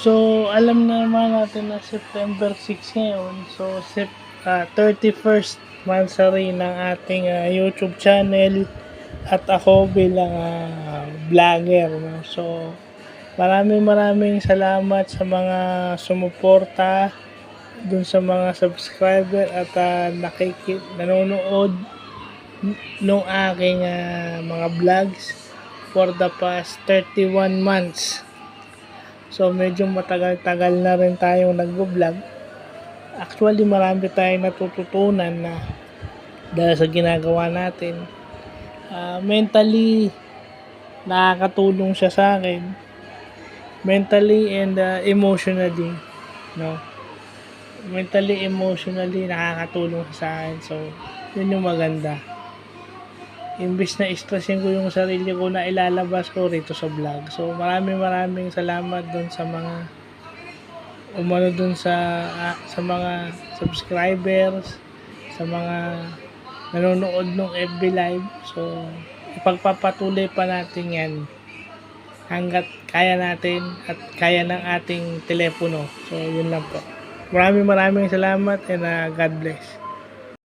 So, alam na naman natin na September 6 ngayon. So, 31st monthsary ng ating YouTube channel at ako bilang vlogger. No? So, maraming salamat sa mga sumuporta dun sa mga subscriber at nanonood nung aking mga vlogs for the past 31 months. So, medyo matagal-tagal na rin tayong nag-vlog. Actually, marami tayong natututunan na dahil sa ginagawa natin. Mentally, nakakatulong siya sa akin. Mentally and emotionally. No? Mentally, emotionally, nakakatulong sa akin. So, yun yung maganda. Imbis na stressin ko yung sarili ko na ilalabas ko rito sa vlog. So, maraming salamat dun sa mga dun sa mga subscribers, sa mga nanonood ng FB Live. So, ipagpapatuloy pa natin yan hanggat kaya natin at kaya ng ating telepono. So, yun lang po. Maraming salamat and God bless.